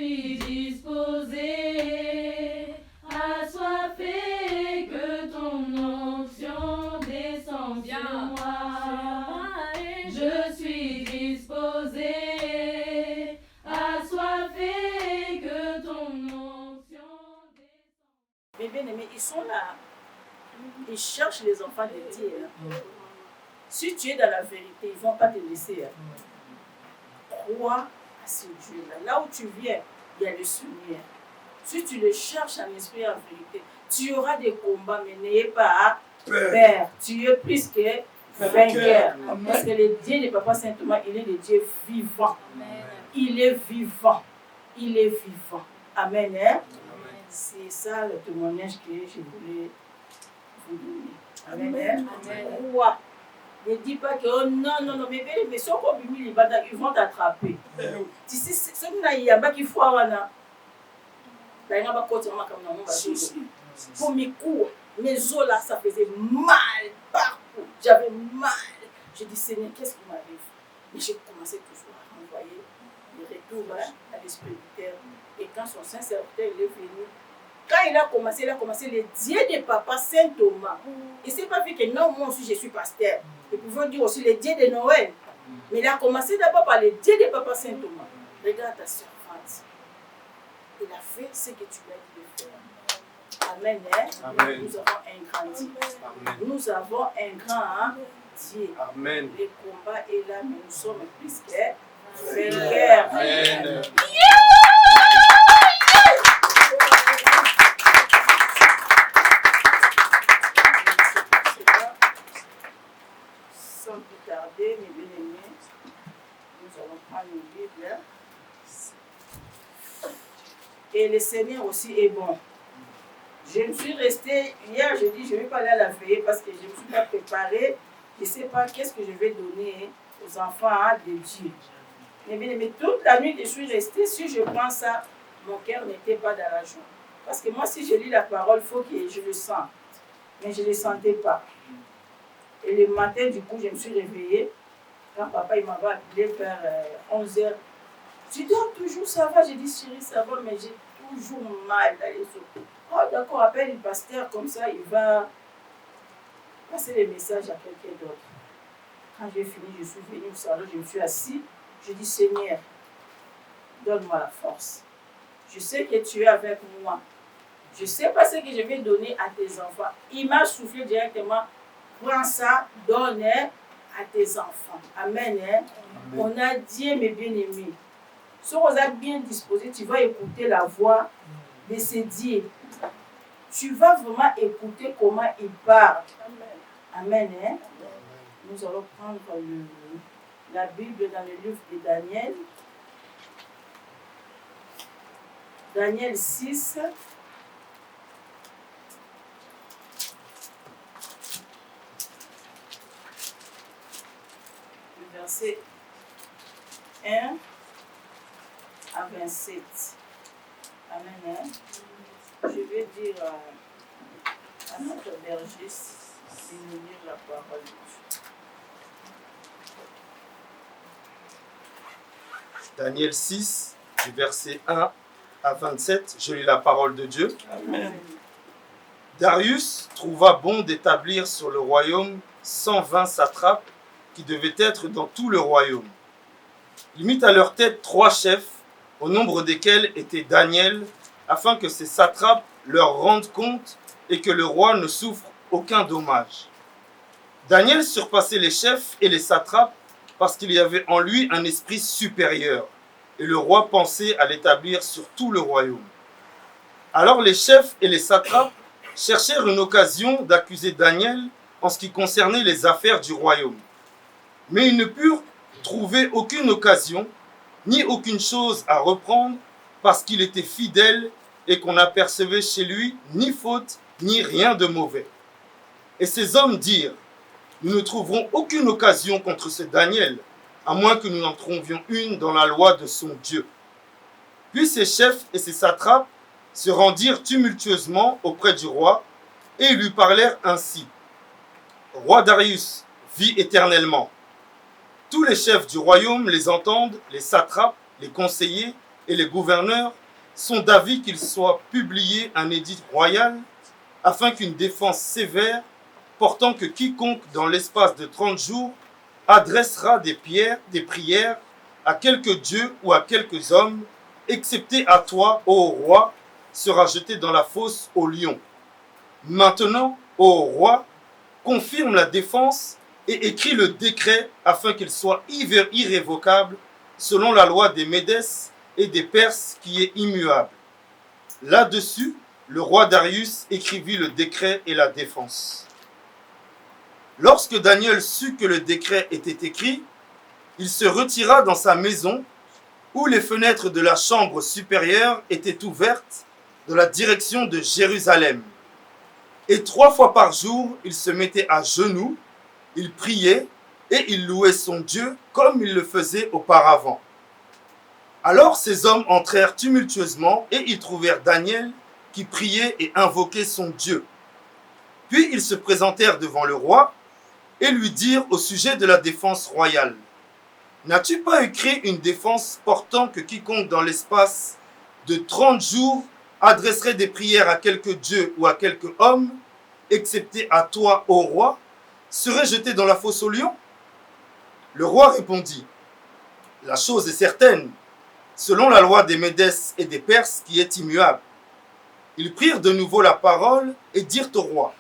suis disposé, assoiffé, que ton onction descende sur moi. Je suis disposé, assoiffé, que ton onction descende. Mais bien aimés, ils sont là. Ils cherchent les enfants de Dieu. Si tu es dans la vérité, ils ne vont pas te laisser. Crois à ce Dieu-là. Là où tu viens, il y a le Seigneur. Si tu le cherches en esprit et en vérité, tu auras des combats, mais n'ayez pas peur. Tu es plus que vainqueur. Parce que le Dieu de Papa Saint-Thomas, il est le Dieu vivant. Amen. Il est vivant. Il est vivant. Amen. Hein? C'est ça le témoignage que je voulais vous donner. Amen. Amen. Amen. Ne dis pas que oh, non, mais si on ils vont t'attraper. Tu sais, ce qu'il y a qui faut avoir. Pour mes coups, mes os là, ça faisait mal partout. J'avais mal. Je dis, Seigneur, qu'est-ce qui m'arrive? Mais j'ai commencé toujours à envoyer le retour à l'esprit du terre. Et quand son Saint-Serviteur est venu, quand il a commencé le Dieu de Papa Saint-Thomas. Il ne s'est pas vu que non, moi aussi je suis pasteur. Nous pouvons dire aussi le Dieu de Noël. Mais il a commencé d'abord par le Dieu de Papa Saint-Thomas. Regarde ta servante. Il a fait ce que tu lui as dit de faire. Amen. Hein? Amen. Nous avons un grand Dieu. Amen. Nous avons un grand Dieu. Amen. Le combat est là, mais nous sommes plus que vainqueurs. Amen. Sans plus tarder, mes bien-aimés, nous allons prendre une Bible. Et le Seigneur aussi est bon. Je me suis restée, hier je dis je ne vais pas aller à la veillée parce que je ne me suis pas préparée. Je ne sais pas qu'est-ce que je vais donner aux enfants de Dieu. Mais toute la nuit je suis restée, si je prends ça, mon cœur n'était pas dans la joie. Parce que moi si je lis la parole, il faut que je le sente. Mais je ne le sentais pas. Et le matin du coup je me suis réveillée. Quand papa il m'avait appelé vers 11h. Tu dors toujours, ça va? J'ai dit chérie, ça va, mais j'ai toujours mal dans les os. Oh d'accord, appelle le pasteur, comme ça il va passer les messages à quelqu'un d'autre. Quand j'ai fini, je suis venue au salon, je me suis assise. Je dis Seigneur, donne-moi la force. Je sais que tu es avec moi. Je ne sais pas ce que je vais donner à tes enfants. Il m'a soufflé directement. Prends ça, donne à tes enfants. Amen. Amen. On a Dieu, mes bien-aimés. Si on est bien disposé, tu vas écouter la voix de ce Dieu. Tu vas vraiment écouter comment il parle. Amen. Hein? Nous allons prendre la Bible dans le livre de Daniel. Daniel 6. Verset 1 à 27. Amen. Hein? Je vais dire à notre berger de nous lire la parole de Dieu. Daniel 6, du verset 1 à 27, je lis la parole de Dieu. Amen. Darius trouva bon d'établir sur le royaume 120 satrapes qui devaient être dans tout le royaume. Il mit à leur tête 3 chefs, au nombre desquels était Daniel, afin que ces satrapes leur rendent compte et que le roi ne souffre aucun dommage. Daniel surpassait les chefs et les satrapes parce qu'il y avait en lui un esprit supérieur, et le roi pensait à l'établir sur tout le royaume. Alors les chefs et les satrapes cherchèrent une occasion d'accuser Daniel en ce qui concernait les affaires du royaume. Mais ils ne purent trouver aucune occasion, ni aucune chose à reprendre, parce qu'il était fidèle et qu'on n'apercevait chez lui ni faute, ni rien de mauvais. Et ces hommes dirent, nous ne trouverons aucune occasion contre ce Daniel, à moins que nous n'en trouvions une dans la loi de son Dieu. Puis ces chefs et ces satrapes se rendirent tumultueusement auprès du roi, et ils lui parlèrent ainsi. Roi Darius, vis éternellement. Tous les chefs du royaume les entendent, les satrapes, les conseillers, et les gouverneurs sont d'avis qu'il soit publié un édit royal afin qu'une défense sévère portant que quiconque dans l'espace de 30 jours adressera des prières à quelque dieu ou à quelques hommes, excepté à toi, ô roi, sera jeté dans la fosse aux lions. Maintenant, ô roi, confirme la défense et écrit le décret afin qu'il soit irrévocable selon la loi des Médès et des Perses qui est immuable. Là-dessus, le roi Darius écrivit le décret et la défense. Lorsque Daniel sut que le décret était écrit, il se retira dans sa maison où les fenêtres de la chambre supérieure étaient ouvertes dans la direction de Jérusalem. Et 3 fois par jour, il se mettait à genoux, il priait et il louait son Dieu comme il le faisait auparavant. Alors ces hommes entrèrent tumultueusement et ils trouvèrent Daniel qui priait et invoquait son Dieu. Puis ils se présentèrent devant le roi et lui dirent au sujet de la défense royale: n'as-tu pas écrit une défense portant que quiconque dans l'espace de 30 jours adresserait des prières à quelque dieu ou à quelque homme, excepté à toi, ô roi, serait jeté dans la fosse aux lions? Le roi répondit: la chose est certaine, selon la loi des Médès et des Perses qui est immuable. Ils prirent de nouveau la parole et dirent au roi: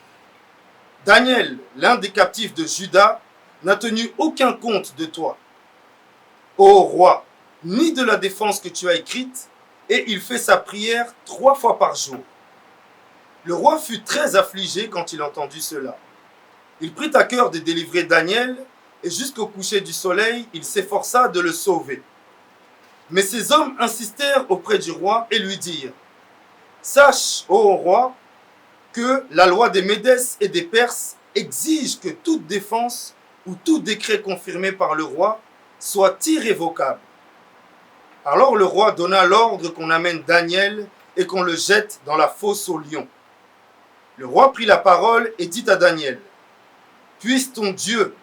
Daniel, l'un des captifs de Juda, n'a tenu aucun compte de toi, ô roi, ni de la défense que tu as écrite, et il fait sa prière 3 fois par jour. Le roi fut très affligé quand il entendit cela. Il prit à cœur de délivrer Daniel, et jusqu'au coucher du soleil, il s'efforça de le sauver. Mais ces hommes insistèrent auprès du roi et lui dirent: sache, ô roi, que la loi des Médès et des Perses exige que toute défense ou tout décret confirmé par le roi soit irrévocable. Alors le roi donna l'ordre qu'on amène Daniel et qu'on le jette dans la fosse aux lions. Le roi prit la parole et dit à Daniel: puisse ton Dieu,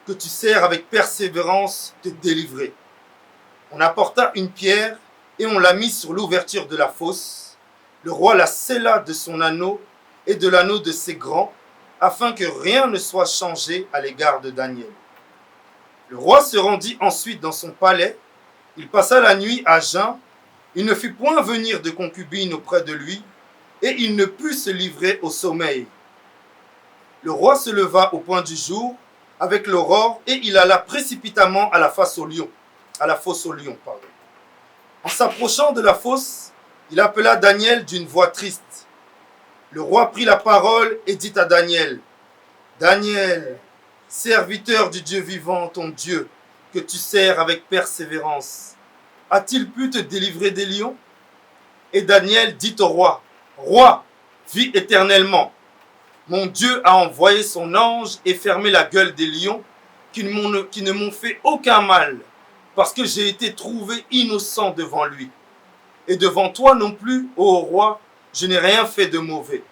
que tu sers avec persévérance, te délivrer. On apporta une pierre et on la mit sur l'ouverture de la fosse. Le roi la scella de son anneau et de l'anneau de ses grands, afin que rien ne soit changé à l'égard de Daniel. Le roi se rendit ensuite dans son palais. Il passa la nuit à jeun. Il ne fit point venir de concubine auprès de lui, et il ne put se livrer au sommeil. Le roi se leva au point du jour, avec l'aurore, et il alla précipitamment à la fosse aux lions. En s'approchant de la fosse, il appela Daniel d'une voix triste. Le roi prit la parole et dit à Daniel: Daniel, serviteur du Dieu vivant, ton Dieu, que tu sers avec persévérance, a-t-il pu te délivrer des lions? Et Daniel dit au roi: Roi, vis éternellement. Mon Dieu a envoyé son ange et fermé la gueule des lions qui ne m'ont fait aucun mal, parce que j'ai été trouvé innocent devant lui. Et devant toi non plus, ô roi, je n'ai rien fait de mauvais.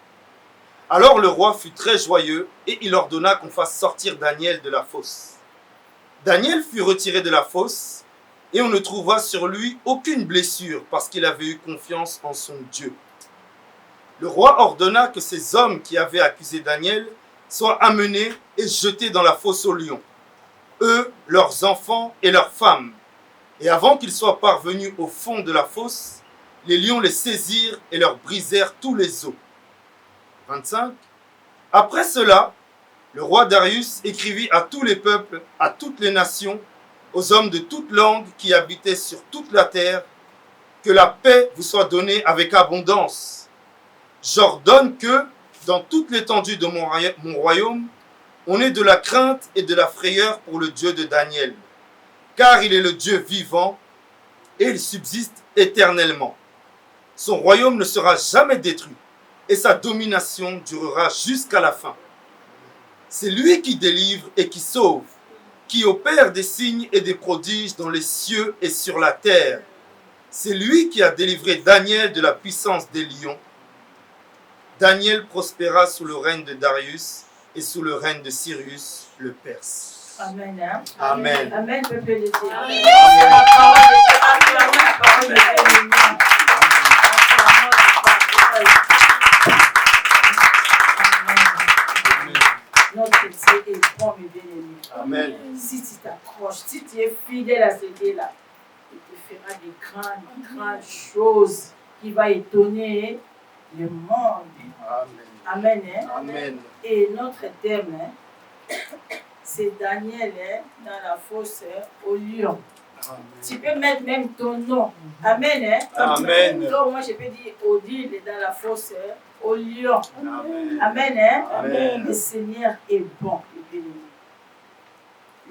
Alors le roi fut très joyeux et il ordonna qu'on fasse sortir Daniel de la fosse. Daniel fut retiré de la fosse et on ne trouva sur lui aucune blessure parce qu'il avait eu confiance en son Dieu. Le roi ordonna que ces hommes qui avaient accusé Daniel soient amenés et jetés dans la fosse aux lions, eux, leurs enfants et leurs femmes. Et avant qu'ils soient parvenus au fond de la fosse, les lions les saisirent et leur brisèrent tous les os. 25. Après cela, le roi Darius écrivit à tous les peuples, à toutes les nations, aux hommes de toutes langues qui habitaient sur toute la terre, que la paix vous soit donnée avec abondance. J'ordonne que, dans toute l'étendue de mon royaume, on ait de la crainte et de la frayeur pour le Dieu de Daniel, car il est le Dieu vivant et il subsiste éternellement. Son royaume ne sera jamais détruit et sa domination durera jusqu'à la fin. C'est lui qui délivre et qui sauve, qui opère des signes et des prodiges dans les cieux et sur la terre. C'est lui qui a délivré Daniel de la puissance des lions. Daniel prospéra sous le règne de Darius et sous le règne de Cyrus le Perse. Amen. Hein? Amen. Amen, peuple de Dieu. Amen. C'est la parole de Dieu. Acclamons la parole de Dieu. Notre Dieu est bon, mes bien-aimés. Amen. Si tu t'accroches, si tu es fidèle à ce Dieu-là, il te fera des grandes choses qui vont étonner le monde. Amen. Amen. Hein? Amen. Et notre thème, hein, c'est Daniel hein, dans la fosse au lion. Amen. Tu peux mettre même ton nom. Amen. Hein? Amen. Donc, moi, je peux dire Odile dans la fosse au lion. Amen. Amen. Hein? Amen. Le Seigneur est bon.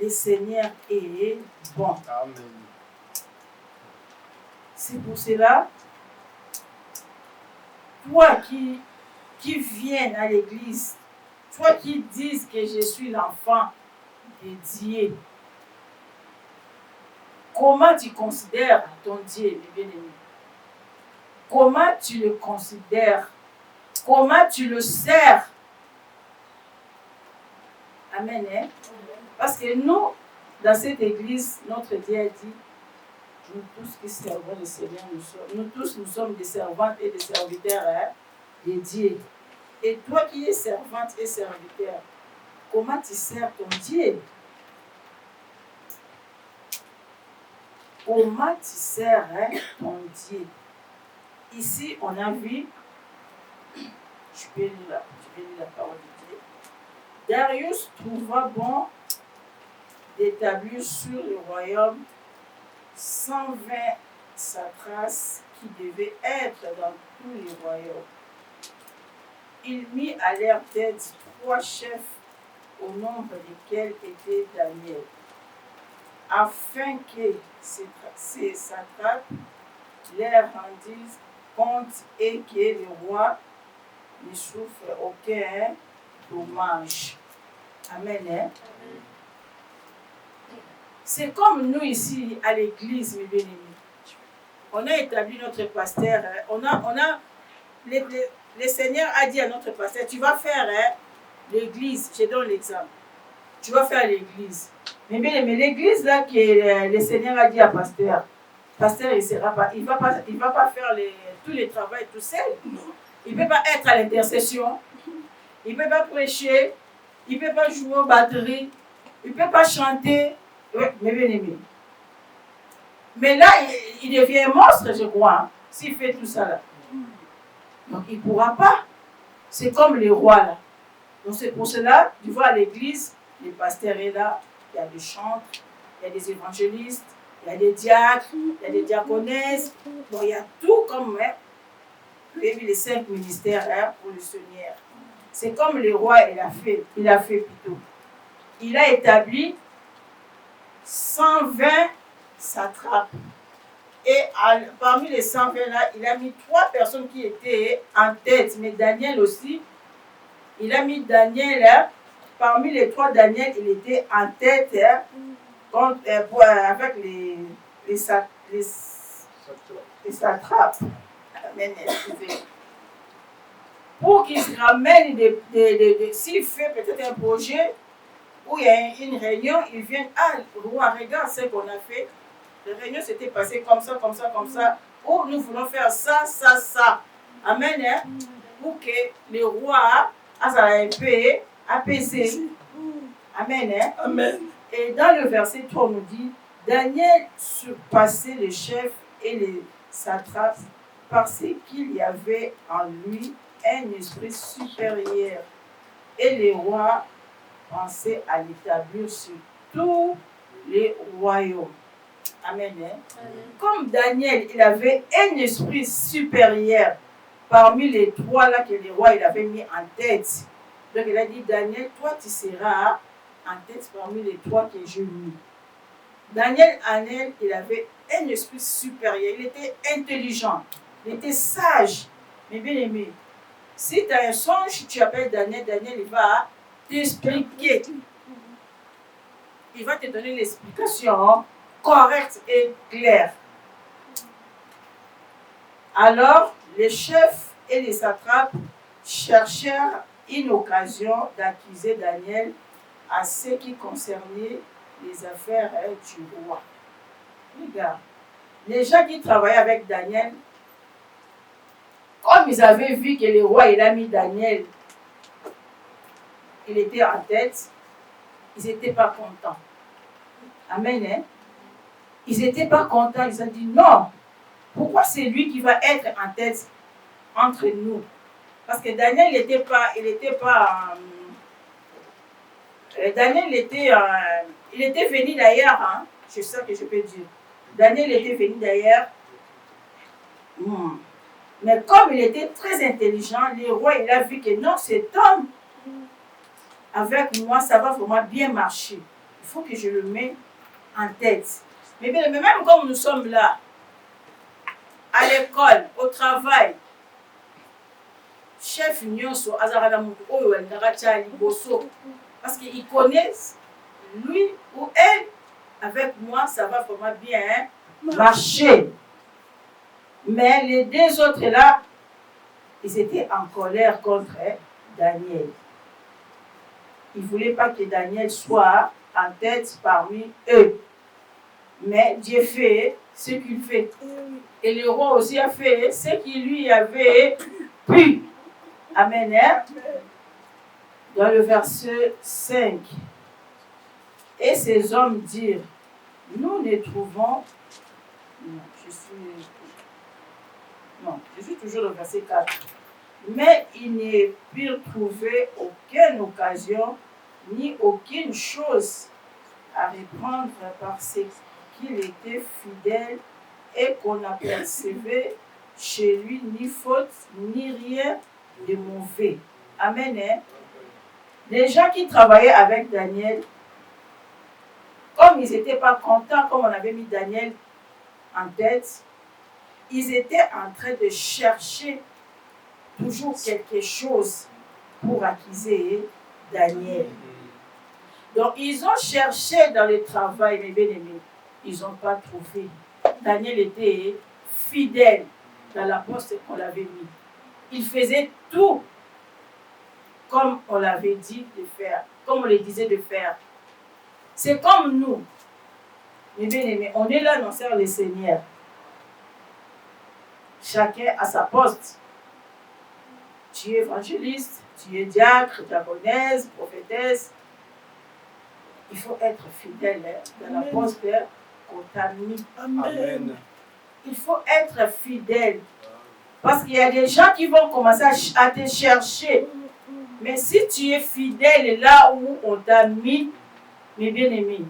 Le Seigneur est bon. Amen. C'est pour cela, toi qui viens à l'église, toi qui dis que je suis l'enfant de Dieu, comment tu considères ton Dieu, mes bien-aimés? Comment tu le considères? Comment tu le sers? Amen. Hein? Parce que nous, dans cette église, notre Dieu a dit, nous tous qui servons le Seigneur, nous tous nous sommes des servantes et des serviteurs hein, de Dieu. Et toi qui es servante et serviteur, comment tu sers ton Dieu? Comment tu sers hein, ton Dieu? Ici, on a vu, je vais lire la parole de Dieu. Darius trouva bon d'établir sur le royaume 120 satrapes qui devaient être dans tous les royaumes. Il mit à leur tête 3 chefs au nombre desquels était Daniel, afin que ces satrapes leur rendissent compte et que le roi ne souffre aucun dommage. Amen. Hein? C'est comme nous ici à l'église, mes bien-aimés. On a établi notre pasteur. Le Seigneur a dit à notre pasteur, tu vas faire hein, l'église. Je donne l'exemple. Tu vas faire l'église. Mais bien aimé, l'église là que le Seigneur a dit à pasteur, pasteur il va pas faire tous les travaux tout seul. Il ne peut pas être à l'intercession. Il ne peut pas prêcher. Il ne peut pas jouer aux batteries. Il ne peut pas chanter. Oui, mais bien aimé. Mais là, il devient un monstre, je crois, hein, s'il fait tout ça là. Donc, il ne pourra pas. C'est comme les rois là. Donc, c'est pour cela, tu vois, à l'église, le pasteur est là, il y a des chantres, il y a des évangélistes, il y a des diacres, il y a des diaconesses. Bon, il y a tout comme hein, les 5 ministères hein, pour le Seigneur. C'est comme le roi, il a fait plutôt. Il a établi 120 satrapes. Et parmi les 120 là, il a mis 3 personnes qui étaient en tête. Mais Daniel aussi, il a mis Daniel là. Parmi les 3, Daniel, il était en tête hein, avec les satrapes. Pour qu'il se ramène s'il fait peut-être un projet où il y a une réunion, ils viennent, roi, regarde ce qu'on a fait. La réunion s'était passée comme ça, comme ça, comme ça. Où nous voulons faire ça, ça, ça. Amen. Hein? Pour que le roi a peu apaisé. Amen. Hein? Amen. Et dans le verset 3, on nous dit, Daniel surpassait les chefs et les satrapes parce qu'il y avait en lui un esprit supérieur. Et les rois pensaient à l'établir sur tous les royaumes. Amen. Hein? Amen. Comme Daniel, il avait un esprit supérieur parmi les 3 là que les rois il avait mis en tête. Donc il a dit, Daniel, toi tu seras en tête parmi les 3 que j'ai mis. Daniel, il avait un esprit supérieur. Il était intelligent. Il était sage. Mais bien aimé, si tu as un songe, tu appelles Daniel, Daniel il va t'expliquer. Il va te donner l'explication correcte et claire. Alors, les chefs et les satrapes cherchèrent une occasion d'accuser Daniel à ce qui concernait les affaires du roi. Regarde, les gens qui travaillaient avec Daniel, comme ils avaient vu que le roi il a mis Daniel, il était en tête, ils n'étaient pas contents. Amen. Hein? Ils n'étaient pas contents. Ils ont dit non. Pourquoi c'est lui qui va être en tête entre nous? Parce que Daniel n'était pas, Daniel il était venu d'ailleurs. Hein? C'est ça que je peux dire. Daniel était venu d'ailleurs. Mais comme il était très intelligent, le roi il a vu que non, cet homme avec moi, ça va vraiment bien marcher. Il faut que je le mette en tête. Mais même comme nous sommes là, à l'école, au travail, chef Nyonso, parce qu'ils connaissent lui ou elle, avec moi, ça va vraiment bien marcher. Mais les deux autres là, ils étaient en colère contre Daniel. Ils ne voulaient pas que Daniel soit en tête parmi eux. Mais Dieu fait ce qu'il fait. Et le roi aussi a fait ce qu'il lui avait pu. Amen. Dans le verset 5. Et ces hommes dirent, nous ne trouvons... je suis toujours dans le verset 4. Mais ils ne purent trouver aucune occasion ni aucune chose à reprendre parce qu'il était fidèle et qu'on n'apercevait chez lui ni faute ni rien de mauvais. Amen. Hein? Les gens qui travaillaient avec Daniel, comme ils n'étaient pas contents, comme on avait mis Daniel en tête, ils étaient en train de chercher toujours quelque chose pour accuser Daniel. Donc, ils ont cherché dans le travail, mes bien-aimés. Ils n'ont pas trouvé. Daniel était fidèle dans la poste qu'on l'avait mis. Il faisait tout comme on l'avait dit de faire, comme on le disait de faire. C'est comme nous, mes bien-aimés. On est là, on sert le Seigneur. Chacun à sa poste. Tu es évangéliste, tu es diacre, diaconesse, prophétesse. Il faut être fidèle dans la poste qu'on t'a mis. Amen. Il faut être fidèle. Parce qu'il y a des gens qui vont commencer à te chercher. Mais si tu es fidèle là où on t'a mis, mes bien-aimés,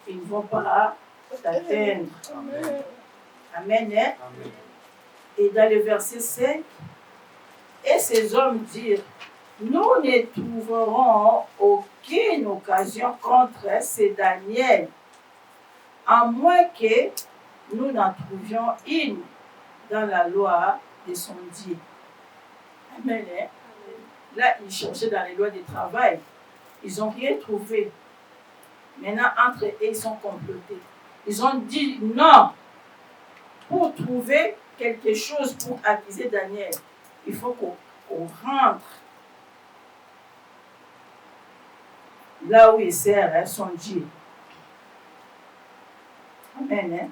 ils ne vont pas t'atteindre. Amen. Amen. Hein? Amen. Et dans le verset 5, et ces hommes dirent, nous ne trouverons aucune occasion contre ce Daniel, à moins que nous n'en trouvions une dans la loi de son Dieu. Amen. Hein? Là, ils cherchaient dans les lois du travail. Ils n'ont rien trouvé. Maintenant, entre eux, ils sont complotés. Ils ont dit non. Pour trouver quelque chose pour accuser Daniel, il faut qu'on rentre là où il sert son Dieu. Amen. Hein?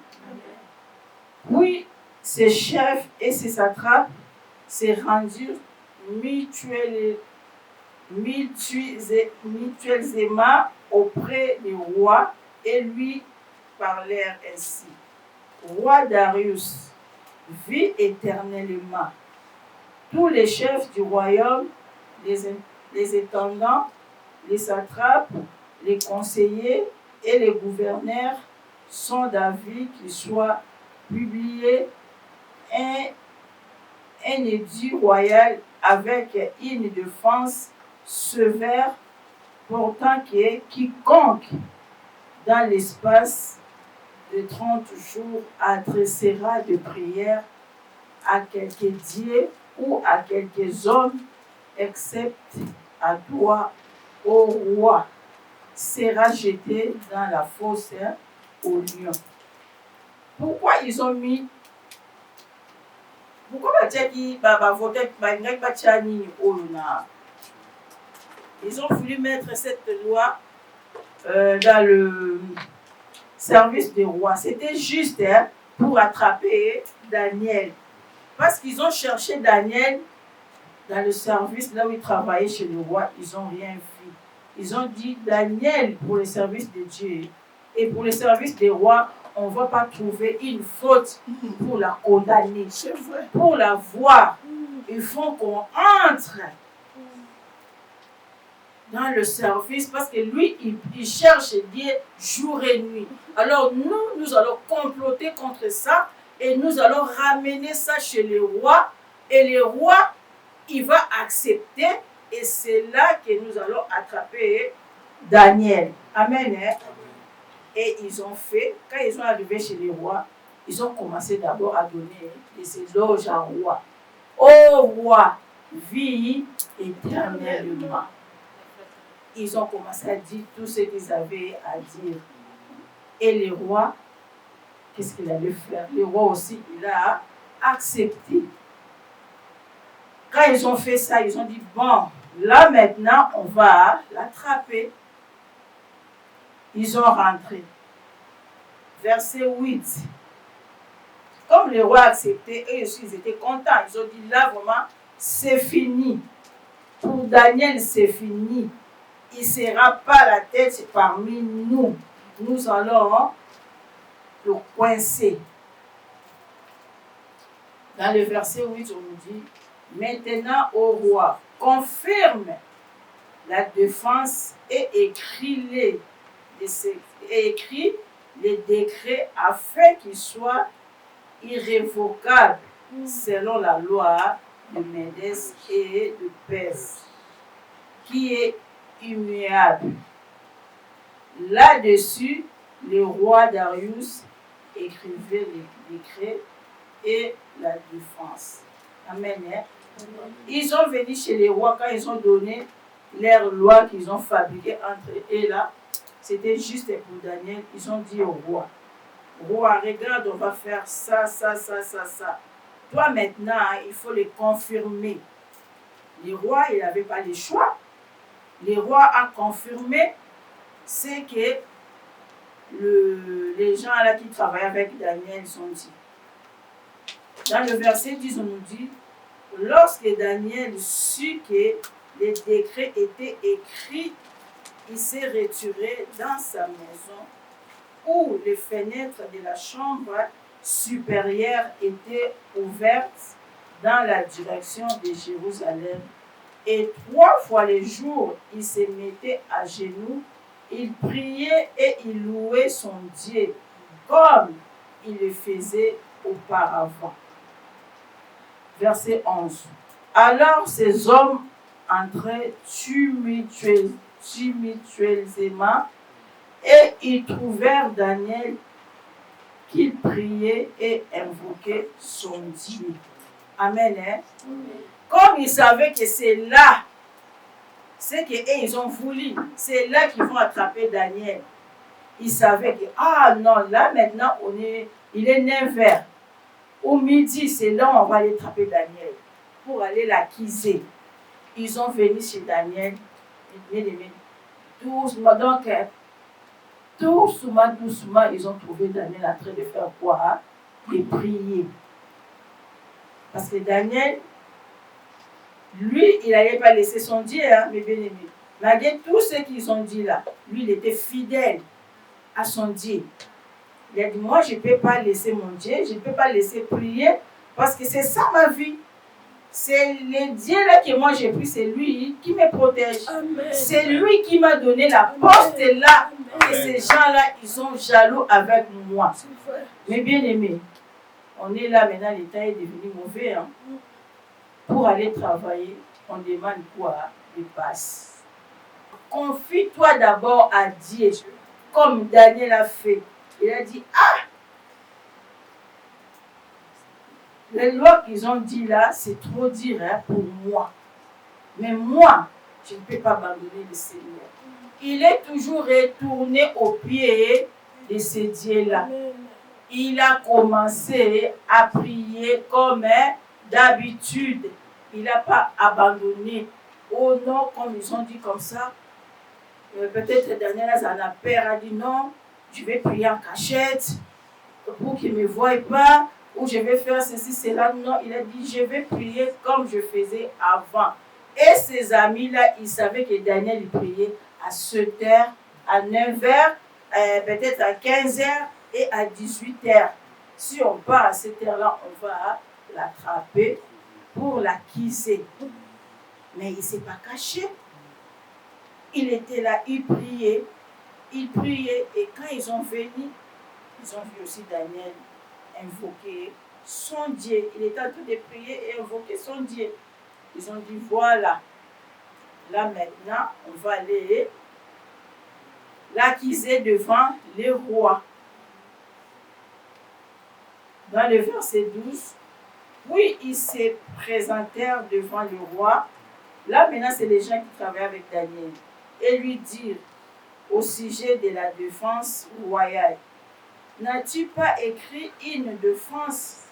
Oui, ces chefs et ces satrapes se rendirent mutuellement auprès du roi et lui parlèrent ainsi. Roi Darius, vis éternellement. Tous les chefs du royaume, les intendants, les satrapes, les conseillers et les gouverneurs sont d'avis qu'il soit publié un édit royal avec une défense sévère portant que quiconque dans l'espace de 30 jours adressera de prières à quelque dieu ou à quelques hommes, excepte à toi, ô roi, sera jeté dans la fosse au lion. Pourquoi ils ont mis? Pourquoi voter Ils ont voulu mettre cette loi dans le service des rois. C'était juste pour attraper Daniel. Parce qu'ils ont cherché Daniel dans le service, là où il travaillait chez le roi, ils n'ont rien vu. Ils ont dit Daniel pour le service de Dieu et pour le service des rois, on ne va pas trouver une faute pour la condamner. C'est vrai. Pour la voir, il faut qu'on entre dans le service parce que lui, il cherche Dieu jour et nuit. Alors nous allons comploter contre ça et nous allons ramener ça chez le roi et le roi, il va accepter et c'est là que nous allons attraper Daniel. Amen. Hein? Et ils ont fait, quand ils sont arrivés chez les rois, ils ont commencé d'abord à donner des éloges à roi. Ô roi, vis éternellement. Ils ont commencé à dire tout ce qu'ils avaient à dire. Et le roi, qu'est-ce qu'il allait faire? Le roi aussi, il a accepté. Quand ils ont fait ça, ils ont dit, bon, là maintenant, on va l'attraper. Ils ont rentré. Verset 8. Comme le roi a accepté, eux aussi, ils étaient contents. Ils ont dit, là, vraiment, c'est fini. Pour Daniel, c'est fini. Il ne sera pas la tête parmi nous. Nous allons le coincer. Dans le verset 8, on nous dit, maintenant, ô roi, confirme la défense et écris les décrets afin qu'ils soient irrévocables selon la loi de Médès et de Perse, qui est immuable. Là-dessus, le roi Darius écrivait les décrets et la défense. Amen. Ils ont venu chez les rois quand ils ont donné leur loi qu'ils ont fabriquée entre eux et là. C'était juste pour Daniel. Ils ont dit au roi, roi, regarde, on va faire ça. Toi maintenant, il faut les confirmer. Le roi, il n'avait pas le choix. Le roi a confirmé ce que les gens là qui travaillent avec Daniel ont dit. Dans le verset 10, on nous dit, lorsque Daniel sut que les décrets étaient écrits, il s'est retiré dans sa maison où les fenêtres de la chambre supérieure étaient ouvertes dans la direction de Jérusalem. Et 3 fois le jour, il se mettait à genoux, il priait et il louait son Dieu comme il le faisait auparavant. Verset 11. Alors ces hommes entraient tumultueusement et ils trouvèrent Daniel qu'il priait et invoquait son Dieu. Amen. Hein? Comme ils savaient que c'est là, c'est qu'ils ont voulu, c'est là qu'ils vont attraper Daniel. Ils savaient que, ah non, là maintenant, il est 9h. Au midi, c'est là où on va aller attraper Daniel pour aller l'accuser. Ils ont venu chez Daniel, doucement, donc doucement, ils ont trouvé Daniel en train de faire quoi? De prier. Parce que Daniel, lui, il n'allait pas laisser son Dieu, hein, mes bien-aimés. Malgré tout ce qu'ils ont dit là, lui, il était fidèle à son Dieu. Il a dit, moi, je ne peux pas laisser mon Dieu, je ne peux pas laisser prier, parce que c'est ça ma vie. C'est le Dieu là que moi j'ai pris, c'est lui qui me protège. C'est lui qui m'a donné la poste là. Et ces gens-là, ils sont jaloux avec moi. Mais bien aimé, on est là maintenant, l'état est devenu mauvais. Hein. Pour aller travailler, on demande quoi? Des passes. Confie-toi d'abord à Dieu, comme Daniel a fait. Il a dit, ah! Les lois qu'ils ont dit là, c'est trop dire hein, pour moi. Mais moi, je ne peux pas abandonner le Seigneur. Il est toujours retourné au pied de ce Dieu-là. Il a commencé à prier comme d'habitude. Il n'a pas abandonné oh non, comme ils ont dit comme ça, peut-être Daniel Azana père a dit non, je vais prier en cachette pour qu'ils ne me voient pas, ou je vais faire ceci, cela. Non, il a dit je vais prier comme je faisais avant. Et ses amis-là, ils savaient que Daniel il priait à 7h, à 9h, peut-être à 15h et à 18h. Si on part à cette heure-là, on va l'attraper pour l'accuser. Mais il ne s'est pas caché. Il était là, il priait, et quand ils ont venu, ils ont vu aussi Daniel invoquer son Dieu. Il était en train de prier et invoquer son Dieu. Ils ont dit, voilà, là maintenant, on va aller l'accuser devant les rois. Dans le verset 12, puis ils se présentèrent devant le roi. Là maintenant, c'est les gens qui travaillent avec Daniel. Et lui dirent au sujet de la défense royale, n'as-tu pas écrit une défense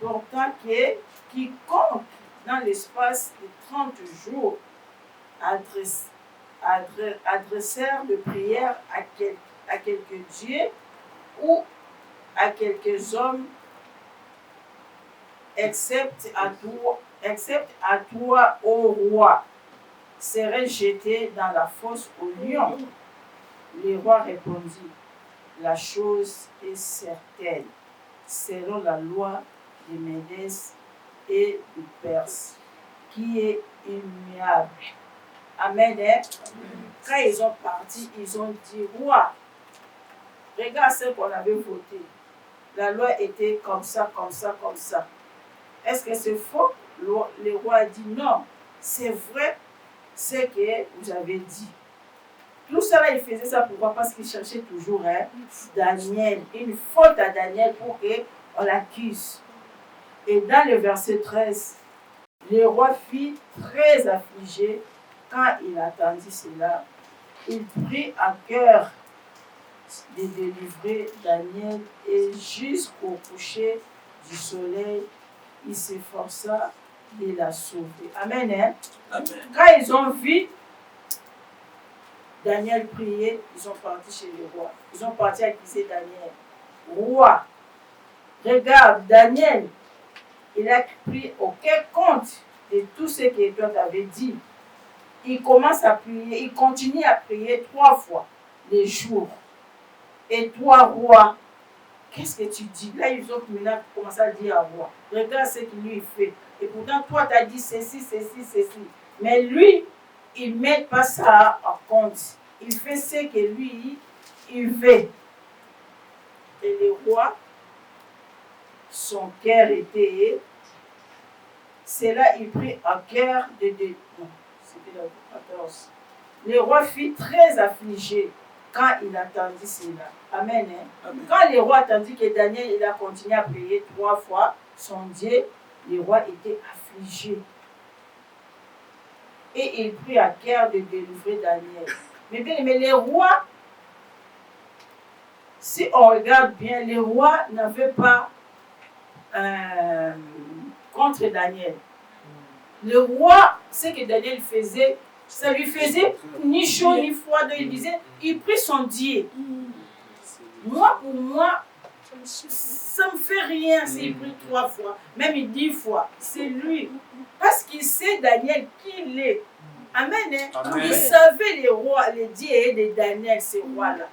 portant que quiconque dans l'espace de 30 jours adresseur de prière à quelques dieux ou à quelques hommes, excepte à toi, ô roi, serait jeté dans la fosse aux lions. Le roi répondit, la chose est certaine, selon la loi des Médès et des Perses, qui est immuable. Amen. Quand ils ont parti, ils ont dit, roi, regarde ce qu'on avait voté. La loi était comme ça, comme ça, comme ça. Est-ce que c'est faux? Le roi a dit non, c'est vrai ce que vous avez dit. Tout cela, il faisait ça pourquoi? Parce qu'il cherchait toujours Daniel, une faute à Daniel pour qu'on l'accuse. Et dans le verset 13, le roi fut très affligé quand il attendit cela. Il prit à cœur de délivrer Daniel et jusqu'au coucher du soleil, il s'efforça de la sauver. Amen. Hein? Amen. Quand ils ont vu Daniel prier, ils sont partis chez le roi. Ils sont partis accuser Daniel. Roi, regarde, Daniel, il a pris aucun compte de tout ce que toi t'avais dit. Il commence à prier, il continue à prier 3 fois les jours. Et toi, roi, qu'est-ce que tu dis? Là, ils ont maintenant commencé à dire à roi. Regarde ce qu'il lui fait. Et pourtant, toi, tu as dit ceci, ceci, ceci. Mais lui, il ne met pas ça en compte. Il fait ce que lui, il veut. Et le roi, son cœur était... C'est là il prit un cœur de... Non, c'était le 14. Le roi fut très affligé quand il attendit cela. Amen. Hein? Amen. Quand le roi attendit que Daniel il a continué à prier 3 fois son Dieu, le roi était affligé. Et il prit à cœur de délivrer Daniel. Mais les rois, si on regarde bien, les rois n'avaient pas contre Daniel. Le roi, ce que Daniel faisait, ça lui faisait ni chaud ni froid. Donc il disait, il prit son Dieu. Moi, pour moi, ça ne me fait rien s'il prie 3 fois, même 10 fois. C'est lui. Parce qu'il sait Daniel qui il est. Amen. Hein? Amen. Il savait les rois, les dieux de Daniel, ces rois-là.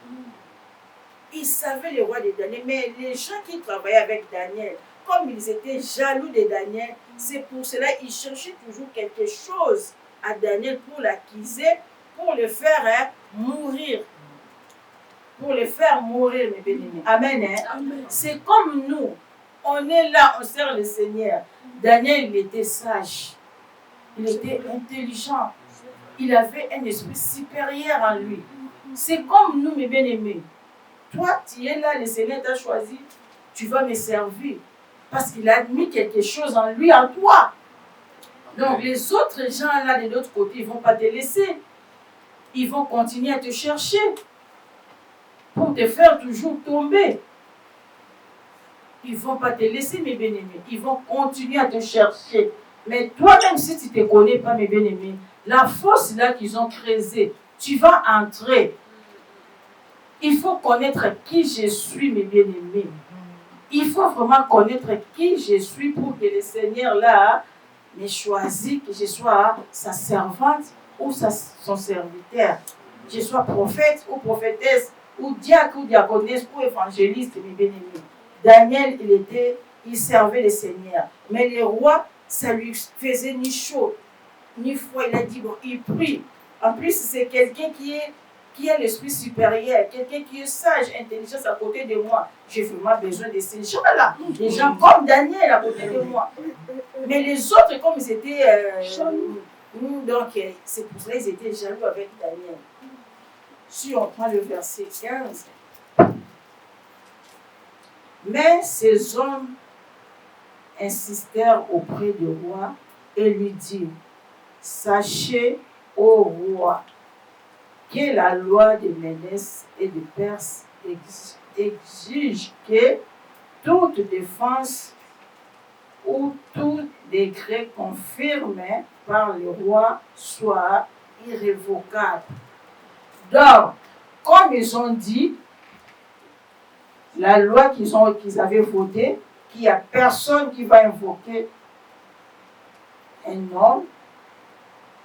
Il savait les rois de Daniel. Mais les gens qui travaillaient avec Daniel, comme ils étaient jaloux de Daniel, c'est pour cela qu'ils cherchaient toujours quelque chose à Daniel pour l'accuser, pour le faire mourir. Pour le faire mourir, mes bien-aimés. Amen. Hein? Amen. C'est comme nous. On est là, on sert le Seigneur. Daniel, il était sage. Il était intelligent. Il avait un esprit supérieur en lui. C'est comme nous, mes bien-aimés. Toi, tu es là, le Seigneur t'a choisi. Tu vas me servir. Parce qu'il a mis quelque chose en lui, en toi. Donc, les autres gens là, de l'autre côté, ils ne vont pas te laisser. Ils vont continuer à te chercher. Pour te faire toujours tomber. Ils ne vont pas te laisser, mes bien-aimés. Ils vont continuer à te chercher. Mais toi-même, si tu ne te connais pas, mes bien-aimés, La fosse là qu'ils ont creusée, tu vas entrer. Il faut connaître qui je suis, mes bien-aimés. Il faut vraiment connaître qui je suis pour que le Seigneur là me choisisse, que je sois sa servante ou son serviteur. Que je sois prophète ou prophétesse, ou diacre ou diaconesse, ou évangéliste, mes bien-aimés. Daniel, il servait le Seigneur. Mais le roi, ça lui faisait ni chaud, ni froid. Il a dit, bon, il prie. En plus, c'est quelqu'un qui a l'esprit supérieur, quelqu'un qui est sage, intelligent à côté de moi. J'ai vraiment besoin de ces gens-là. Des gens comme Daniel à côté de moi. Mais les autres, comme ils étaient... donc, c'est pour ça qu'ils étaient jaloux avec Daniel. Si on prend le verset 15. Mais ces hommes insistèrent auprès du roi et lui dirent, sachez, ô roi, que la loi de Médès et de Perse exige que toute défense ou tout décret confirmé par le roi soit irrévocable. Donc, comme ils ont dit, la loi qu'ils avaient votée, qu'il n'y a personne qui va invoquer un homme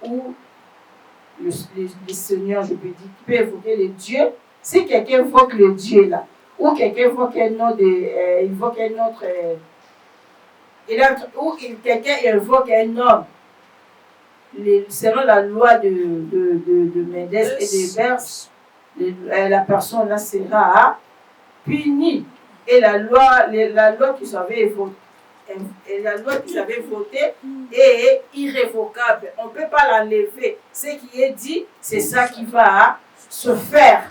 ou le Seigneur, je peux dire, qui peut invoquer le Dieu. Si quelqu'un invoque le Dieu là, ou quelqu'un invoque un autre, ou quelqu'un invoque un homme, selon la loi de Médès et de Perse, la personne là sera punie. Et la loi qu'ils avaient votée est irrévocable. On ne peut pas l'enlever. Ce qui est dit, c'est ça qui va se faire.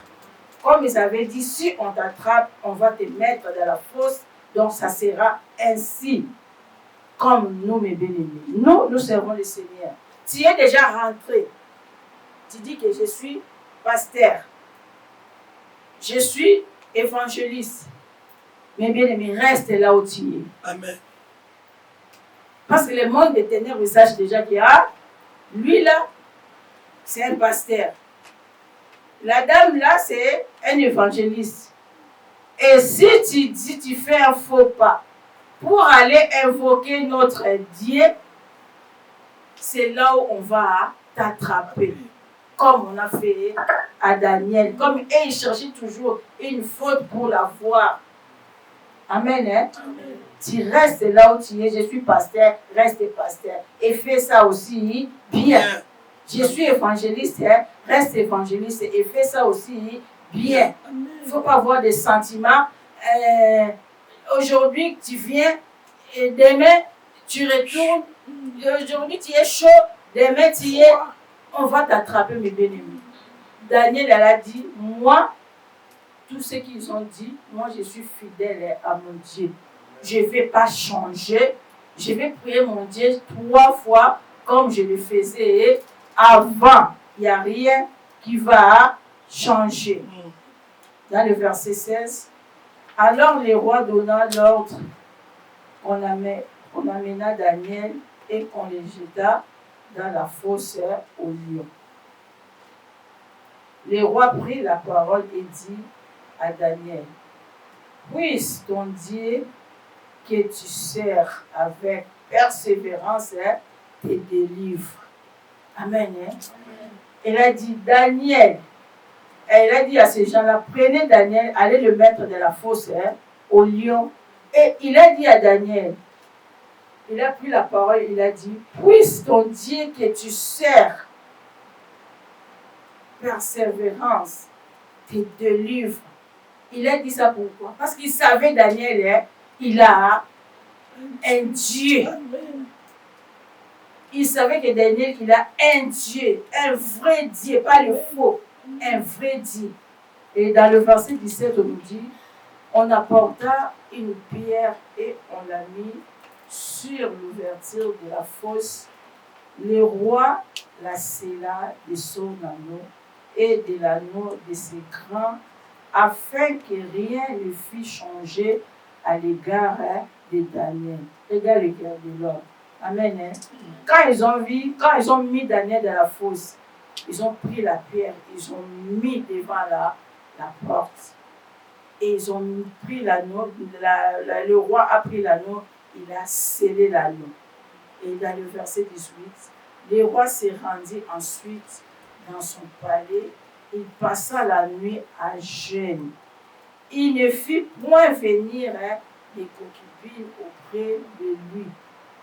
Comme ils avaient dit, si on t'attrape, on va te mettre dans la fosse. Donc ça sera ainsi. Comme nous, mes bien-aimés. Nous servons le Seigneur. Tu es déjà rentré. Tu dis que je suis pasteur. Je suis évangéliste. Mais bien aimé, reste là où tu es. Amen. Parce que le monde des ténèbres, il sache déjà qu'il y a, lui là, c'est un pasteur. La dame là, c'est un évangéliste. Et si tu fais un faux pas pour aller invoquer notre Dieu, c'est là où on va t'attraper. Comme on a fait à Daniel. Comme ils cherchaient toujours une faute pour la voir. Amen. Hein? Amen. Tu restes là où tu es. Je suis pasteur, reste pasteur. Et fais ça aussi bien. Je suis évangéliste, hein? Reste évangéliste et fais ça aussi bien. Il ne faut pas avoir des sentiments. Aujourd'hui, tu viens et demain, tu retournes. Aujourd'hui, tu es chaud. Demain, tu es... On va t'attraper, mes bien-aimés. Daniel, elle a dit, moi, tout ce qu'ils ont dit, moi je suis fidèle à mon Dieu. Je ne vais pas changer. Je vais prier mon Dieu 3 fois comme je le faisais avant. Il n'y a rien qui va changer. Dans le verset 16, alors le roi donna l'ordre qu'on amena Daniel et qu'on le jeta dans la fosse au lion. Le roi prit la parole et dit à Daniel, puisse ton Dieu que tu sers avec persévérance te délivre. Amen. Hein? Amen. Elle a dit, Daniel, elle a dit à ces gens-là, prenez Daniel, allez le mettre dans la fosse au lion. Et il a dit à Daniel, il a pris la parole, il a dit, puisse ton Dieu que tu sers persévérance te délivre. Il a dit ça pourquoi? Parce qu'il savait, Daniel, il a un Dieu. Il savait que Daniel, il a un Dieu, un vrai Dieu, pas le faux, un vrai Dieu. Et dans le verset 17, on nous dit, on apporta une pierre et on l'a mis sur l'ouverture de la fosse. Le roi la scella de son anneau et de l'anneau de ses crans, afin que rien ne fût changé à l'égard de Daniel. Regarde le cœur de l'homme. Amen. Hein? Quand ils ont mis Daniel dans la fosse, ils ont pris la pierre, ils ont mis devant la porte. Et ils ont pris l'anneau, le roi a pris l'anneau, il a scellé l'anneau. Et dans le verset 18, le roi s'est rendu ensuite dans son palais, il passa la nuit à jeûne. Il ne fit point venir les concubines auprès de lui,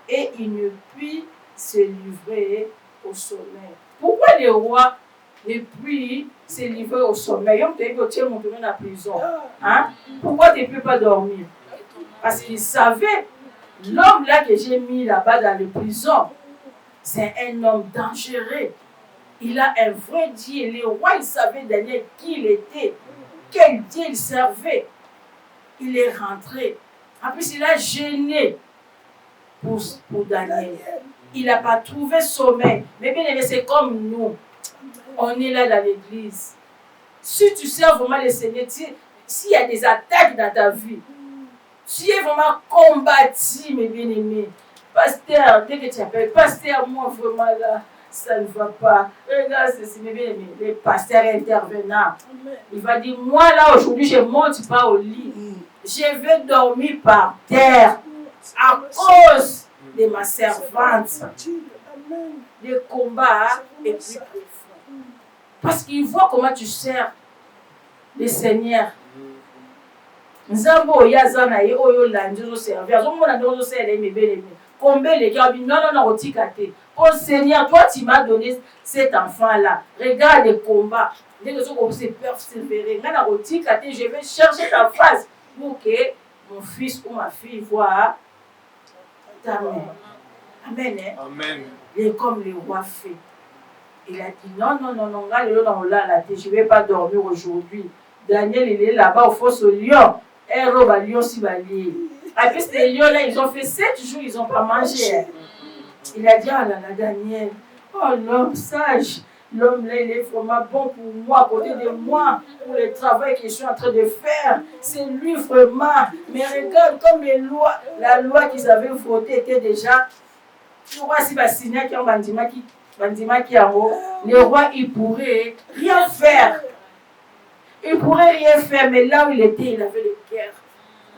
et il ne put se livrer au sommeil. Pourquoi le roi ne put se livrer au sommeil? On t'a dit que tu es monté dans la prison. Hein? Pourquoi tu ne peux pas dormir? Parce qu'il savait, l'homme là que j'ai mis là-bas dans la prison, c'est un homme dangereux. Il a un vrai Dieu. Le roi, il savait Daniel qui il était, quel Dieu il servait. Il est rentré. En plus, il a gêné pour Daniel. Il n'a pas trouvé sommeil. Mais bien aimé, c'est comme nous. On est là dans l'église. Si tu sers vraiment le Seigneur, s'il y a des attaques dans ta vie, tu es vraiment combattu, mes bien-aimés. Pasteur, dès que tu appelles, pasteur, moi vraiment là, ça ne va pas. Regarde ceci, mes bien-aimés, les pasteurs intervenants. Il va dire, moi là aujourd'hui, je ne monte pas au lit. Je vais dormir par terre à cause de ma servante. Le combat est plus profond. Parce qu'il voit comment tu sers le Seigneur. Nzambo yazana ye oyo landi zo servir. Azomona ndo servir mes bien-aimés. Combien les gars disent non, retikate. Oh Seigneur, toi tu m'as donné cet enfant-là. Regarde le combat. Dès que on se persévérer, je vais chercher ta face pour que mon fils ou ma fille voit ta mère. Amen. Hein? Amen. Et comme le roi fait. Il a dit non, je ne vais pas dormir aujourd'hui. Daniel, il est là-bas au fosse au lion. Et robe à lion si balié. Après ces lions-là, ils ont fait 7 jours, ils n'ont pas mangé. Il a dit, oh là là, Daniel, oh l'homme sage, l'homme là, il est vraiment bon pour moi, à côté de moi, pour le travail que je suis en train de faire. C'est lui vraiment. Mais regarde comme la loi qu'ils avaient votée était déjà. Tu vois, si Bassinia qui est en Bandima qui est en haut, le roi, il pourrait rien faire. Il pourrait rien faire, mais là où il était, il avait le cœur.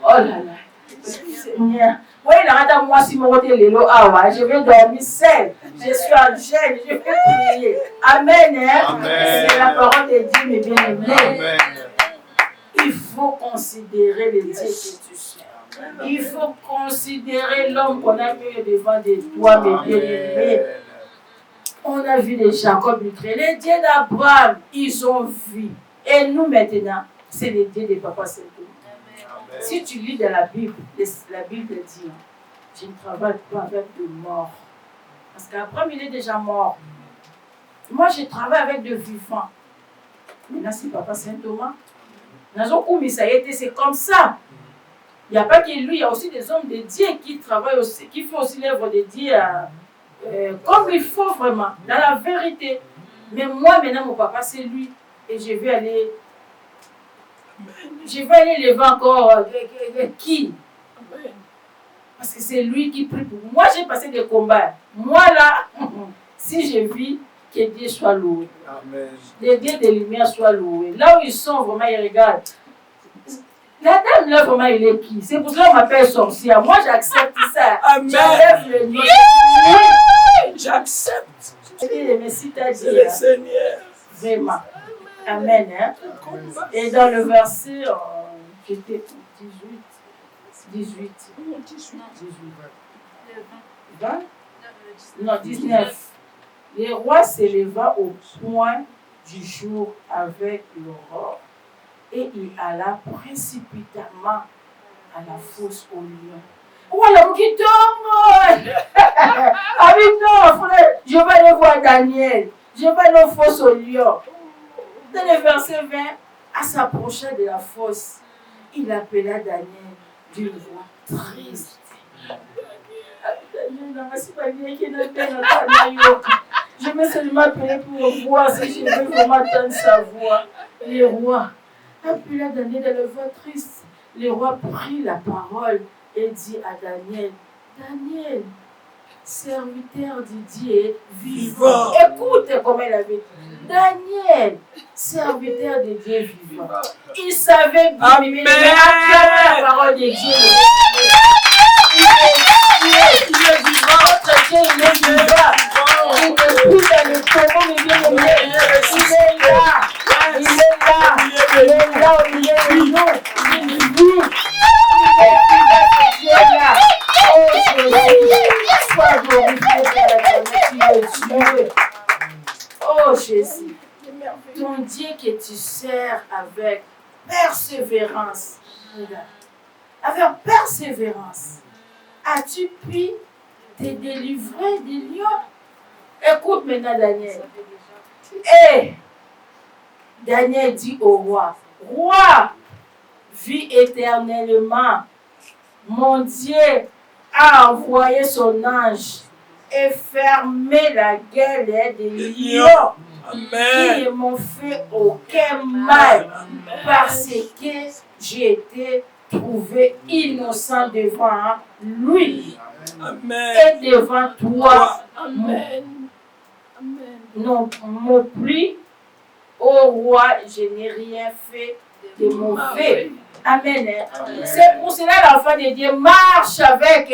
Oh là là, Seigneur. Oui, il a moi si je vais dormir seul. Je suis en jeûne, je vais prier. Amen. Hein? Amen. C'est la parole de Dieu, mes bien-aimés. Il faut considérer le Dieu que tu sers. Il faut considérer l'homme qu'on a mis devant de toi, mes bien-aimés. On a vu les Jacob, les dieux d'Abraham, ils ont vu. Et nous maintenant, c'est les dieux de Papa Saint-Denis. Si tu lis dans la Bible dit, je ne travaille pas avec de morts. Parce qu'Abraham, il est déjà mort. Moi, je travaille avec de vivants. Maintenant, c'est Papa Saint-Thomas. C'est comme ça. Il n'y a pas que lui, il y a aussi des hommes de Dieu qui travaillent aussi, qui font aussi l'œuvre de Dieu comme il faut vraiment, dans la vérité. Mais moi, maintenant, mon papa, c'est lui. Et je vais aller lever encore qui? Parce que c'est lui qui prie pour moi. J'ai passé des combats. Moi, là, si je vis, que Dieu soit loué. Amen. Les dieux de lumière soient loués. Là où ils sont, vraiment, ils regardent. La dame là, vraiment, il est qui? C'est pour ça qu'on m'appelle sorcière. Moi, j'accepte ça. Amen. J'enlève le nom. Oui, j'accepte. Merci, t'as dit. C'est le Seigneur. Vraiment. Amen. Hein? Et dans le verset, j'étais 18. 20? Non, 19. Le roi s'éleva au point du jour avec l'aurore. Et il alla précipitamment à la fosse au lion. Voilà, qui tombe! Ah oui, non, frère, je vais aller voir Daniel. Je vais aller aux fosse au lion. Dans le verset 20, à s'approcher de la fosse, il appela Daniel d'une voix triste. Je me seulement appelé pour voir si je veux vraiment entendre sa voix. Le roi appela Daniel dans la voix triste. Le roi prit la parole et dit à Daniel, Daniel, serviteur de Dieu Vivant. Écoute comment il avait dit. Daniel, serviteur de Dieu vivant. Il savait bien, Amen. la parole de Dieu. Il est vivant. Notre Dieu, il est vivant. Il n'est plus dans le tombeau, mais bien aimé. Il est là. Il est là. Il est là au milieu de nous. Il vit. Il est vivant, ce Dieu-là. Oh Jésus, sois glorifié par la Dieu. Oh Jésus, ton Dieu que tu sers avec persévérance, avec persévérance, as-tu pu te délivrer des lions? Écoute maintenant Daniel. Et Daniel dit au roi, roi, vis éternellement. Mon Dieu a envoyé son ange et fermé la gueule des lions. Amen. Qui ne m'ont fait aucun mal parce que j'ai été trouvé innocent devant lui Amen. et devant toi. Amen. Non plus, ô roi, je n'ai rien fait de mauvais. Amen. C'est pour cela l'enfant de Dieu marche avec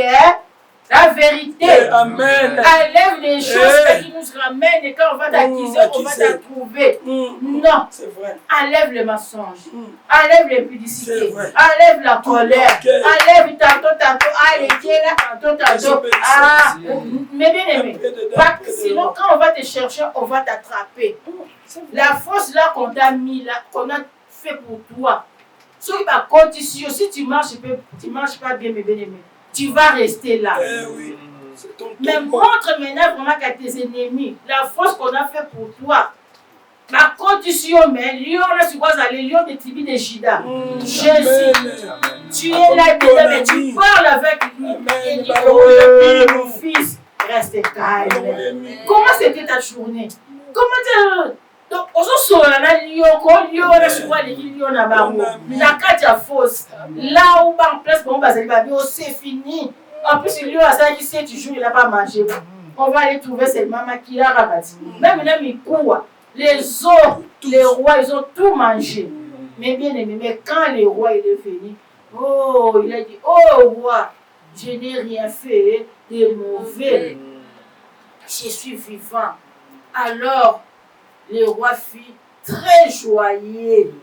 la vérité. Amen. Enlève les choses qui nous ramènent et quand on va t'accuser, on va te trouver. Non. C'est vrai. Enlève le mensonge. Enlève l'impudicité. C'est vrai. Enlève la colère. Enlève tantôt. Ah, les pieds là, tantôt. Ah, mais bien aimé. Sinon, quand on va te chercher, on va t'attraper. La force là qu'on t'a mis là, qu'on a fait pour toi. Sur ma condition, si tu marches pas bien, mes bien-aimés, tu vas rester là. Oui. Mais montre maintenant vraiment qu'à tes ennemis, la force qu'on a fait pour toi. Ma condition, mais Lion, là, tu vois, les lions de Tibi de Jida. Jésus, tu es là dedans, mais tu parles avec lui. Et dis, oh, mon fils, reste calme. Comment c'était ta journée? Comment tu... Donc, on se souvient là, Lion, là, tu vois, les lions là-bas. La carte est fausse. Là où, en place, bon, c'est fini. En plus, le lion, ça, qui sait, tu joues, il n'a pas mangé. On va aller trouver cette maman qui a rabattu. Même il court. Les autres, les rois, ils ont tout mangé. Mais bien aimé, mais quand le roi il est venu, oh, il a dit, oh roi, je n'ai rien fait de mauvais. Je suis vivant. Alors, le roi fut très joyeux.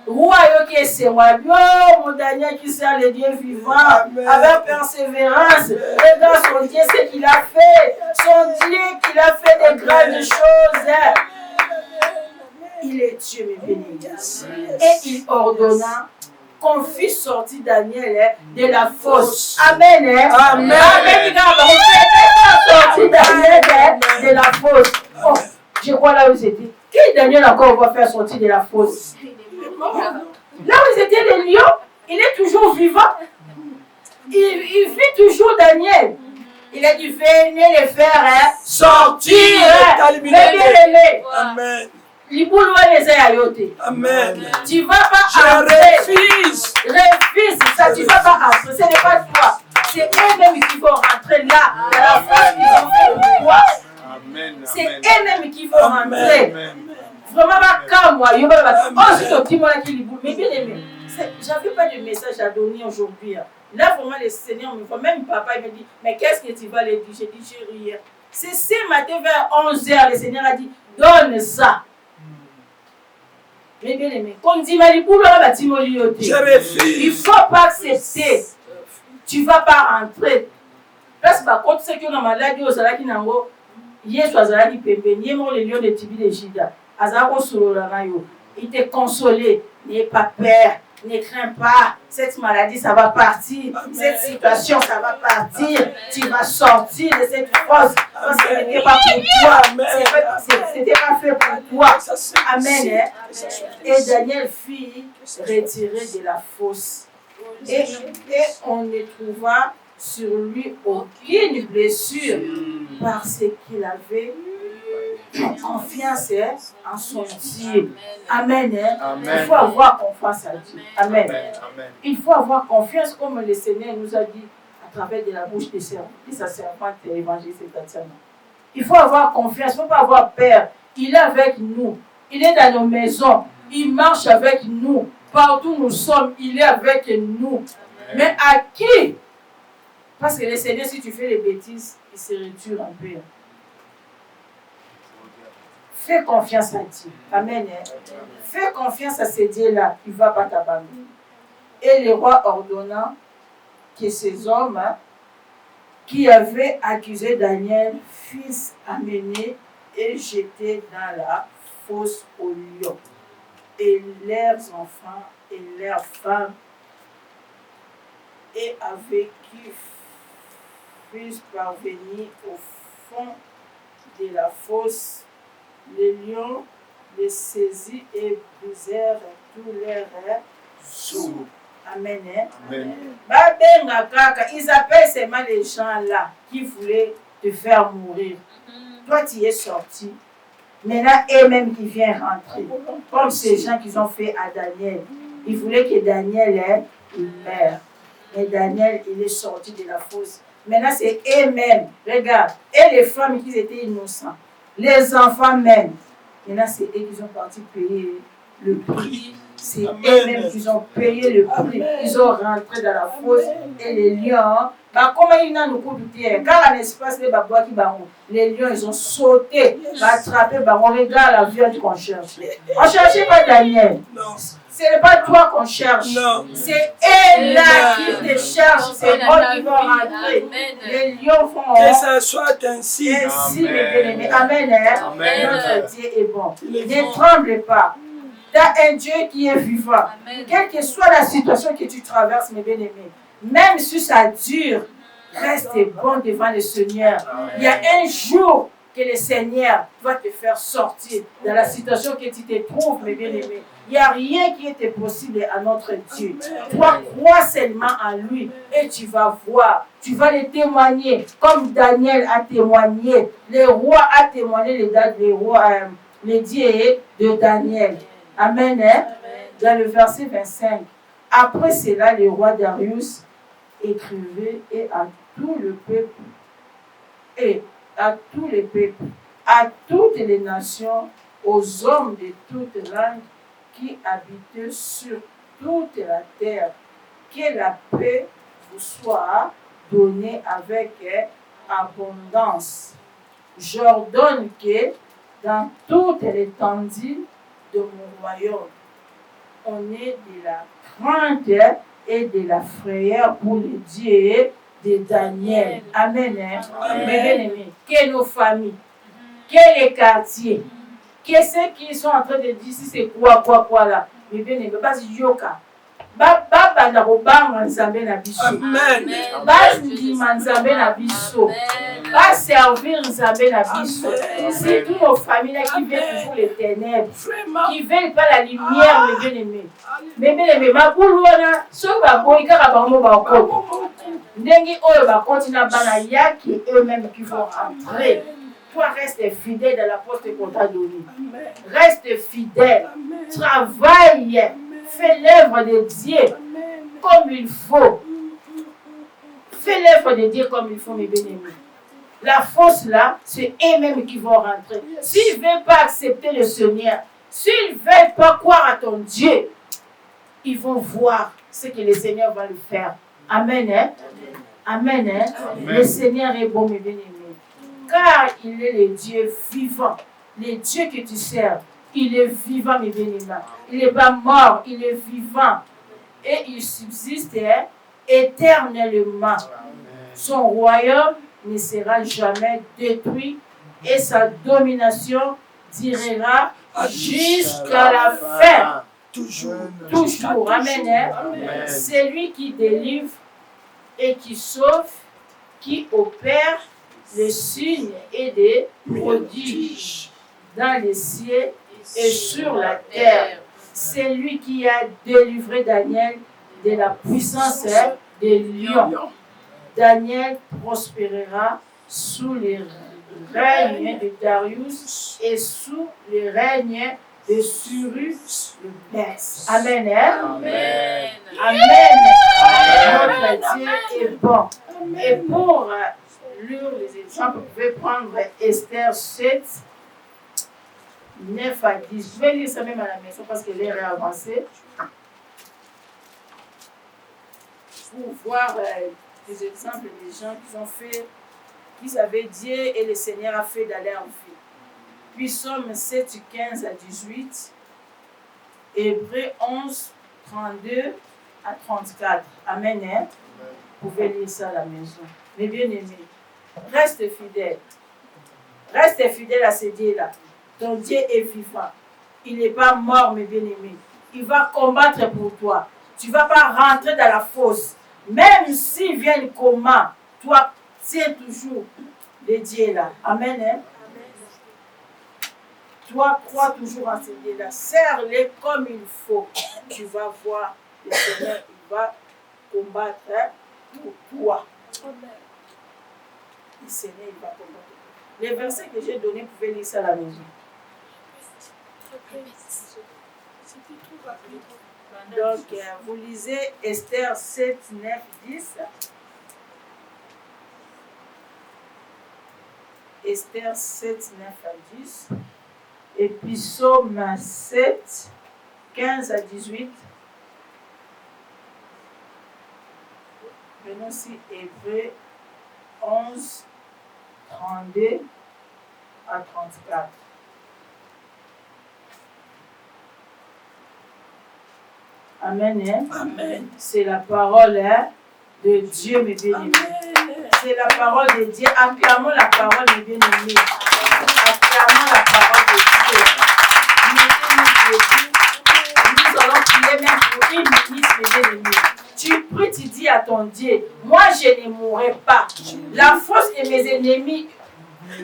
Roi, ok, c'est moi. Oh, mon Daniel qui sert le Dieu vivant, avec persévérance. Regarde son Dieu, ce qu'il a fait. Son Dieu qui a fait des grandes choses. Il est Dieu, mes bénis. Et il ordonna qu'on fît sortir Daniel de la fosse. Amen. Amen. Amen. Sortir Daniel de la fosse. Oh, je crois là où ils étaient. Qui Daniel encore va faire sortir de la fosse? Là où ils étaient les lions, il est toujours vivant. Il vit toujours Daniel. Il a dit, venez les faire sortir. Mais bien aimé. Amen. Amen. Tu ne vas pas entrer. Refuse ça, tu ne vas pas entrer. Ce n'est pas toi. C'est eux-mêmes qui vont rentrer là. La force qu'ils ont fait pour toi. C'est eux-mêmes qui vont rentrer. Vraiment, quand moi, mais bien aimé, j'avais pas de message à donner aujourd'hui. Là, vraiment, le Seigneur me voit. Même papa, il me dit, mais qu'est-ce que tu vas lui dire? J'ai dit, j'ai rien. C'est ce matin vers 11h, le Seigneur a dit, donne ça. Mais bien aimé, comme dit Malipou, il ne faut pas accepter. Tu ne vas pas rentrer. Parce que quand tu sais que dans la maladie, il te consolé. N'aie pas peur, ne crains pas. Cette maladie, ça va partir. Amen. Cette situation, ça va partir. Amen. Tu vas sortir de cette fosse. Parce que ce n'était pas pour toi. C'était pas fait pour toi. Amen. Et Daniel fut retiré de la fosse. Et on ne trouva sur lui aucune blessure parce qu'il avait confiance en son Dieu. Amen. Il faut avoir confiance en Dieu. Amen. Il faut avoir confiance comme le Seigneur nous a dit à travers de la bouche de sa servante évangéliste Tatiana. Il faut avoir confiance, il ne faut pas avoir peur. Il est avec nous. Il est dans nos maisons. Il marche avec nous. Partout où nous sommes, il est avec nous. Mais à qui? Parce que le Seigneur, si tu fais les bêtises, il se retire un peu. Fais confiance à Dieu. Amen. Fais confiance à ce Dieu-là. Il ne va pas t'abandonner. Et le roi ordonna que ces hommes qui avaient accusé Daniel fussent amenés et jetés dans la fosse aux lions. Et leurs enfants et leurs femmes et avec qui fussent parvenus au fond de la fosse, les lions les saisirent et brisèrent tous leurs os. Amen. Amen. Ils appellent seulement les gens là qui voulaient te faire mourir. Toi, tu es sorti. Maintenant, eux-mêmes qui viennent rentrer. Comme ces gens qu'ils ont fait à Daniel. Ils voulaient que Daniel meure. Mais Daniel, il est sorti de la fosse. Maintenant, c'est eux-mêmes. Regarde. Et les femmes qui étaient innocents. Les enfants même. Maintenant, c'est eux qui sont partis payer le prix. C'est eux-mêmes qui ont payé le prix. Ils ont rentré dans la fosse. Et les lions, comment ils n'ont pas douté. Car en espace, les lions, ils ont sauté, attrapé. On regarde la viande qu'on cherche. On ne cherchait pas Daniel. Ce n'est pas toi qu'on cherche. C'est elle-là qui te cherche. C'est eux qui vont rentrer. Les lions vont. Que ça soit ainsi. Ainsi, mes bien-aimés. Amen. Notre Dieu est bon. Ne tremble pas. Tu as un Dieu qui est vivant. Amen. Quelle que soit la situation que tu traverses, mes bien-aimés, même si ça dure, reste bon devant le Seigneur. Amen. Il y a un jour que le Seigneur va te faire sortir dans la situation que tu te trouves, mes bien-aimés. Il n'y a rien qui est possible à notre Dieu. Toi, crois seulement en lui et tu vas voir. Tu vas le témoigner comme Daniel a témoigné. Le roi a témoigné les dieux de Daniel. Amen. Dans le verset 25. Après cela, le roi Darius écrivait et à tout le peuple, à toutes les nations, aux hommes de toutes langues qui habitaient sur toute la terre, que la paix vous soit donnée avec abondance. J'ordonne que dans toute l'étendue de mon royaume, on ait de la crainte et de la frayeur pour les dieux de Daniel. Amen. Amen. Que nos familles, que les quartiers, que ceux qui sont en train de dire si c'est quoi là. Mais bien aimé, parce que yoka. Baba na robanga nzambe na biso. Amen. Bas ndima nzambe na biso. Bas servir nzambe na biso. C'est toutes nos familles qui veulent toujours les ténèbres, qui veulent pas la lumière, mes bien-aimés. Mais bien aimé, ma boulona, so ba boy kaka bango ba ko. Ndengi oyo ba continue bana yaki eux-mêmes qui vont entrer. Toi, reste fidèle dans la porte qu'on t'a donnée. Reste fidèle. Travaille. Fais l'œuvre de Dieu comme il faut. Fais l'œuvre de Dieu comme il faut, mes bien-aimés. La fosse là, c'est eux-mêmes qui vont rentrer. S'ils ne veulent pas accepter le Seigneur, s'ils ne veulent pas croire à ton Dieu, ils vont voir ce que le Seigneur va le faire. Amen. Amen. Amen. Le Seigneur est bon, mes bien-aimés. Car il est le Dieu vivant. Le Dieu que tu sers, il est vivant, mes bien-aimés. Il n'est pas mort, il est vivant. Et il subsiste éternellement. Son royaume ne sera jamais détruit et sa domination durera jusqu'à la fin. Toujours. Toujours. Amen. Amen. C'est lui qui délivre et qui sauve, qui opère les signes et des prodiges dans les cieux et sur la terre. C'est lui qui a délivré Daniel de la puissance des lions. Daniel prospérera sous le règne de Darius et sous le règne de Cyrus le Perse. Amen. Amen. Amen. Notre Dieu est bon. Et pour lire les exemples, vous pouvez prendre Esther 7, 9 à 10. Je vais lire ça même à la maison parce que l'heure est avancée. Pour voir des exemples des gens qui ont fait, qui avaient Dieu et le Seigneur a fait d'aller en vie. Puis Somme 7, 15 à 18. Hébreux 11, 32 à 34. Amen. Hein? Vous pouvez lire ça à la maison. Mais bien aimé, reste fidèle. Reste fidèle à ce Dieu-là. Ton Dieu est vivant. Il n'est pas mort, mes bien-aimés. Il va combattre pour toi. Tu ne vas pas rentrer dans la fosse. Même s'ils viennent comment, toi, tiens toujours les dieux-là. Amen. Hein? Toi, crois toujours en ces dieux-là. Serre-les comme il faut. Tu vas voir le Seigneur, il va combattre pour toi. Le Seigneur, il va combattre. Les versets que j'ai donnés, vous pouvez lire ça à la maison. Donc, vous lisez Esther 7, 9, 10. Esther 7, 9 à 10. Et puis Psaume 7, 15 à 18. Venons aussi Hébreux 11, 32 à 34. Amen. Hein? Amen. C'est la parole hein, de Dieu, mes bien-aimés. C'est la parole de Dieu. Acclamons la parole, mes bien-aimés. Acclamons la parole de Dieu. Nous allons prier même pour une minute, mes bien-aimés. Tu pries, tu dis à ton Dieu, moi je ne mourrai pas. La force de mes ennemis,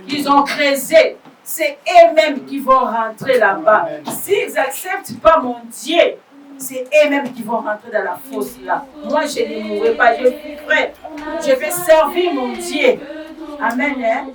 ils ont creusé. C'est eux-mêmes qui vont rentrer là-bas. S'ils n'acceptent pas mon Dieu, c'est eux-mêmes qui vont rentrer dans la fosse là. Moi, je ne mourrai pas. Je suis prêt. Je vais servir mon Dieu. Amen. Hein?